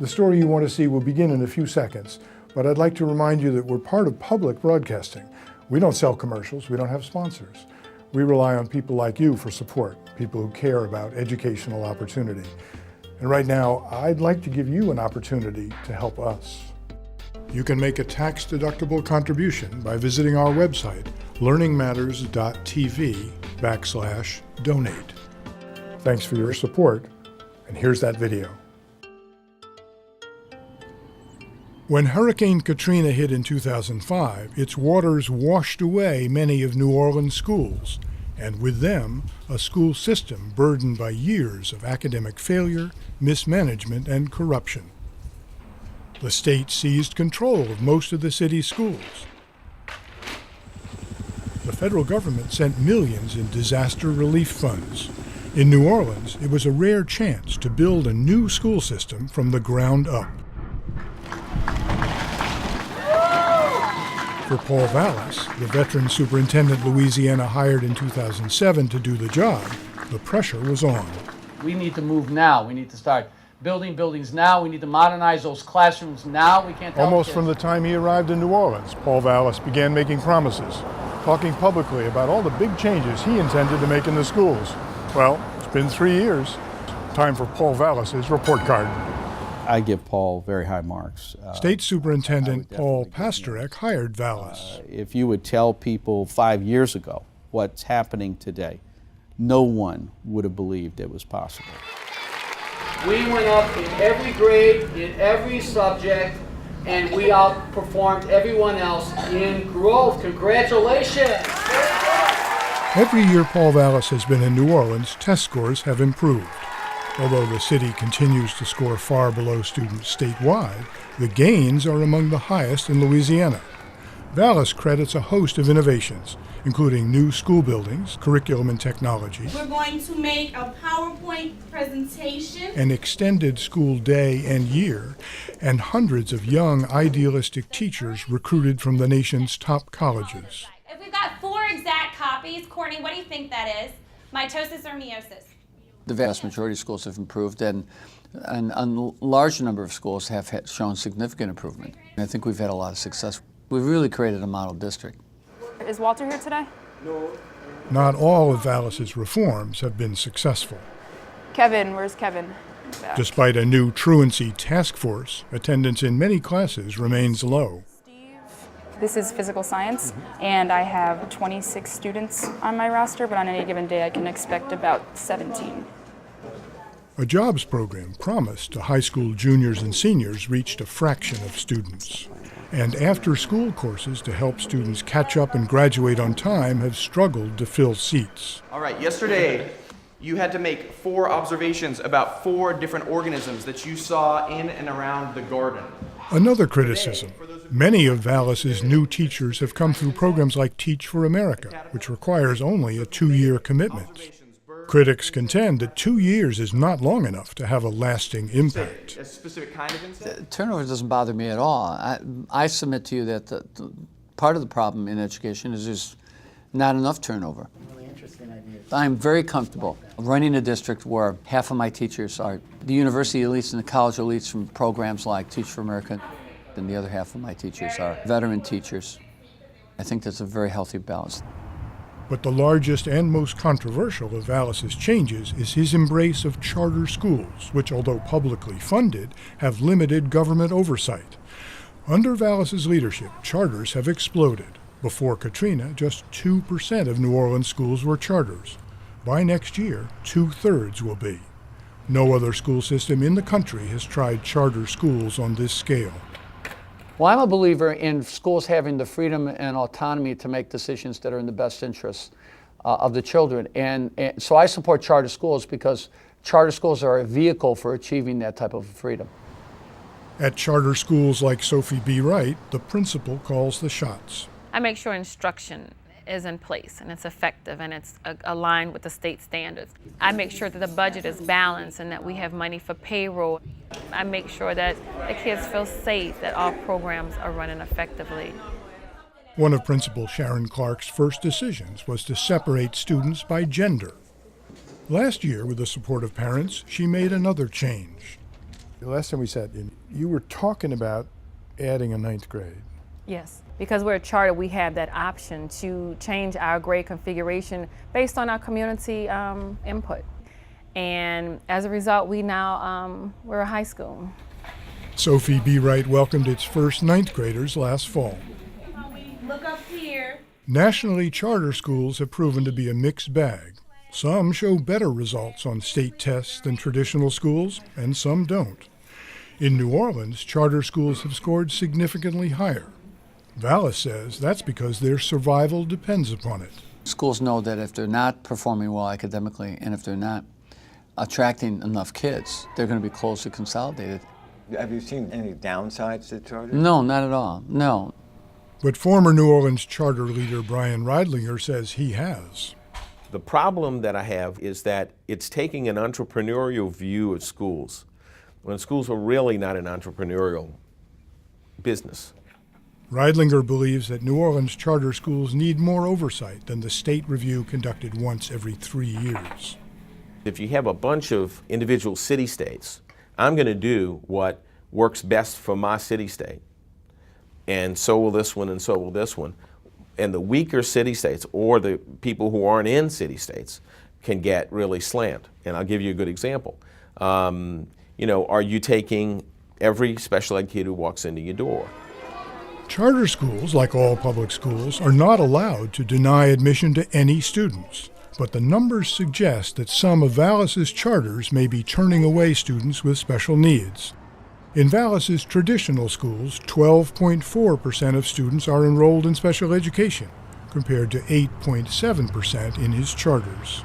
The story you want to see will begin in a few seconds, but I'd like to remind you that we're part of public broadcasting. We don't sell commercials, we don't have sponsors. We rely on people like you for support, people who care about educational opportunity. And right now, I'd like to give you an opportunity to help us. You can make a tax-deductible contribution by visiting our website, learningmatters.tv/donate. Thanks for your support, and here's that video. When Hurricane Katrina hit in 2005, its waters washed away many of New Orleans' schools, and with them, a school system burdened by years of academic failure, mismanagement, and corruption. The state seized control of most of the city's schools. The federal government sent millions in disaster relief funds. In New Orleans, it was a rare chance to build a new school system from the ground up. For Paul Vallas, the veteran superintendent Louisiana hired in 2007 to do the job, the pressure was on. We need to move now. We need to start building buildings now. We need to modernize those classrooms now. We can't tell Almost from the time he arrived in New Orleans, Paul Vallas began making promises, talking publicly about all the big changes he intended to make in the schools. Well, it's been 3 years. Time for Paul Vallas's report card. I give Paul very high marks. State Superintendent Paul Pastorek hired Vallas. If you would tell people 5 years ago what's happening today, no one would have believed it was possible. We went up in every grade, in every subject, and we outperformed everyone else in growth. Congratulations! Every year Paul Vallas has been in New Orleans, test scores have improved. Although the city continues to score far below students statewide, the gains are among the highest in Louisiana. Vallas credits a host of innovations, including new school buildings, curriculum and technology. We're going to make a PowerPoint presentation. An extended school day and year, and hundreds of young, idealistic teachers recruited from the nation's top colleges. If we've got 4 exact copies, Courtney, what do you think that is? Mitosis or meiosis? The vast majority of schools have improved, and a large number of schools have shown significant improvement. I think we've had a lot of success. We've really created a model district. Is Walter here today? No. Not all of Vallas's reforms have been successful. Kevin, where's Kevin? Back. Despite a new truancy task force, attendance in many classes remains low. This is physical science, and I have 26 students on my roster, but on any given day I can expect about 17. A jobs program promised to high school juniors and seniors reached a fraction of students. And after-school courses to help students catch up and graduate on time have struggled to fill seats. All right, yesterday you had to make 4 observations about 4 different organisms that you saw in and around the garden. Another criticism. Many of Vallas's new teachers have come through programs like Teach for America, which requires only a 2-year commitment. Critics contend that 2 years is not long enough to have a lasting impact. A specific kind of insect? Turnover doesn't bother me at all. I submit to you that the part of the problem in education is there's not enough turnover. I'm very comfortable running a district where half of my teachers are the university elites and the college elites from programs like Teach for America, and the other half of my teachers are veteran teachers. I think that's a very healthy balance. But the largest and most controversial of Vallas's changes is his embrace of charter schools, which, although publicly funded, have limited government oversight. Under Vallas's leadership, charters have exploded. Before Katrina, just 2% of New Orleans schools were charters. By next year, 2/3 will be. No other school system in the country has tried charter schools on this scale. Well, I'm a believer in schools having the freedom and autonomy to make decisions that are in the best interests of the children. And so I support charter schools because charter schools are a vehicle for achieving that type of freedom. At charter schools like Sophie B. Wright, the principal calls the shots. I make sure instruction is in place and it's effective and it's aligned with the state standards. I make sure that the budget is balanced and that we have money for payroll. I make sure that the kids feel safe, that all programs are running effectively. One of Principal Sharon Clark's first decisions was to separate students by gender. Last year, with the support of parents, she made another change. The last time we sat in, you were talking about adding a 9th grade. Yes, because we're a charter, we have that option to change our grade configuration based on our community input. And as a result, we're a high school. Sophie B. Wright welcomed its first 9th graders last fall. Look up here. Nationally, charter schools have proven to be a mixed bag. Some show better results on state tests than traditional schools, and some don't. In New Orleans, charter schools have scored significantly higher. Vallas says that's because their survival depends upon it. Schools know that if they're not performing well academically and if they're not attracting enough kids, they're going to be closely consolidated. Have you seen any downsides to charter? No, not at all. No. But former New Orleans charter leader Brian Reidlinger says he has. The problem that I have is that it's taking an entrepreneurial view of schools, when schools are really not an entrepreneurial business. Reidlinger believes that New Orleans charter schools need more oversight than the state review conducted once every 3 years. If you have a bunch of individual city-states, I'm going to do what works best for my city-state. And so will this one, and so will this one. And the weaker city-states, or the people who aren't in city-states, can get really slammed. And I'll give you a good example. Are you taking every special ed kid who walks into your door? Charter schools, like all public schools, are not allowed to deny admission to any students. But the numbers suggest that some of Vallas's charters may be turning away students with special needs. In Vallas's traditional schools, 12.4% of students are enrolled in special education, compared to 8.7% in his charters.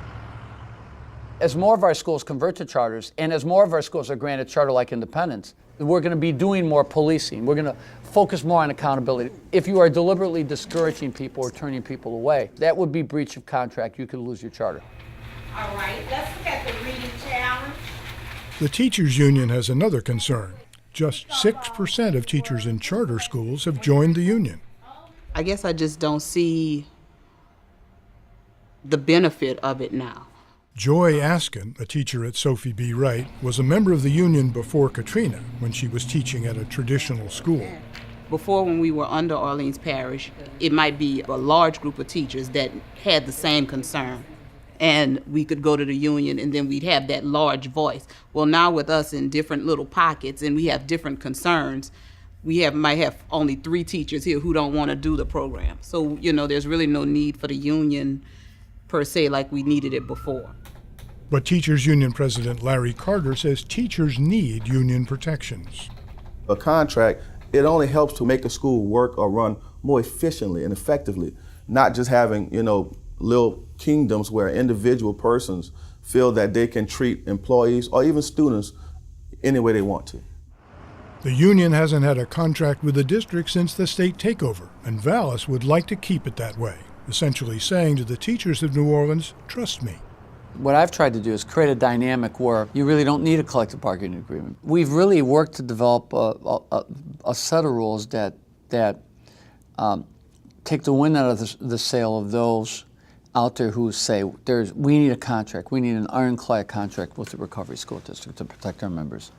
As more of our schools convert to charters, and as more of our schools are granted charter-like independence, we're going to be doing more policing. We're going to focus more on accountability. If you are deliberately discouraging people or turning people away, that would be breach of contract. You could lose your charter. All right, let's look at the reading challenge. The teachers' union has another concern. Just 6% of teachers in charter schools have joined the union. I guess I just don't see the benefit of it now. Joy Askin, a teacher at Sophie B. Wright, was a member of the union before Katrina when she was teaching at a traditional school. Before, when we were under Orleans Parish, it might be a large group of teachers that had the same concern. And we could go to the union and then we'd have that large voice. Well, now with us in different little pockets and we have different concerns, might have only 3 teachers here who don't want to do the program. So, there's really no need for the union per se like we needed it before. But Teachers Union President Larry Carter says teachers need union protections. A contract, it only helps to make a school work or run more efficiently and effectively, not just having, little kingdoms where individual persons feel that they can treat employees or even students any way they want to. The union hasn't had a contract with the district since the state takeover, and Vallas would like to keep it that way, essentially saying to the teachers of New Orleans, trust me. What I've tried to do is create a dynamic where you really don't need a collective bargaining agreement. We've really worked to develop a set of rules that take the wind out of the sail of those out there who say we need a contract, we need an ironclad contract with the Recovery School District to protect our members.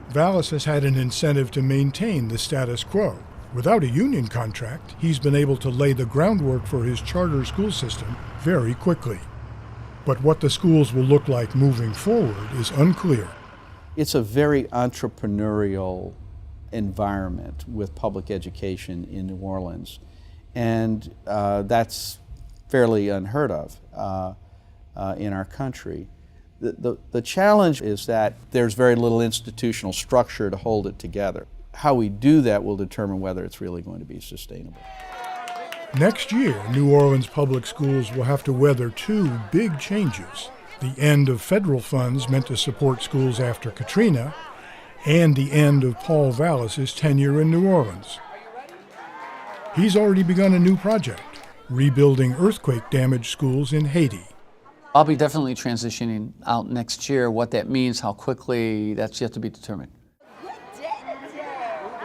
Vallas has had an incentive to maintain the status quo. Without a union contract, he's been able to lay the groundwork for his charter school system very quickly. But what the schools will look like moving forward is unclear. It's a very entrepreneurial environment with public education in New Orleans, and that's fairly unheard of in our country. The challenge is that there's very little institutional structure to hold it together. How we do that will determine whether it's really going to be sustainable. Next year, New Orleans public schools will have to weather 2 big changes: the end of federal funds meant to support schools after Katrina, and the end of Paul Vallas' tenure in New Orleans. He's already begun a new project, rebuilding earthquake-damaged schools in Haiti. I'll be definitely transitioning out next year. What that means, how quickly, that's yet to be determined.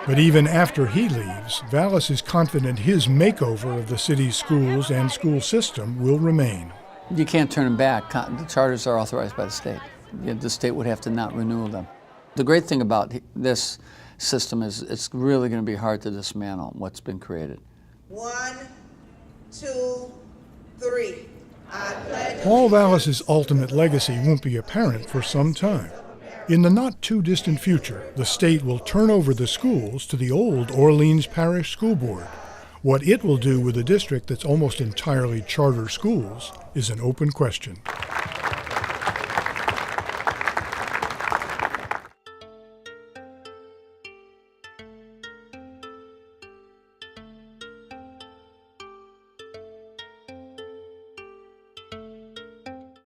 But even after he leaves, Vallas is confident his makeover of the city's schools and school system will remain. You can't turn them back. The charters are authorized by the state. The state would have to not renew them. The great thing about this system is it's really going to be hard to dismantle what's been created. 1, 2, 3. Paul Vallas's ultimate legacy won't be apparent for some time. In the not-too-distant future, the state will turn over the schools to the old Orleans Parish School Board. What it will do with a district that's almost entirely charter schools is an open question.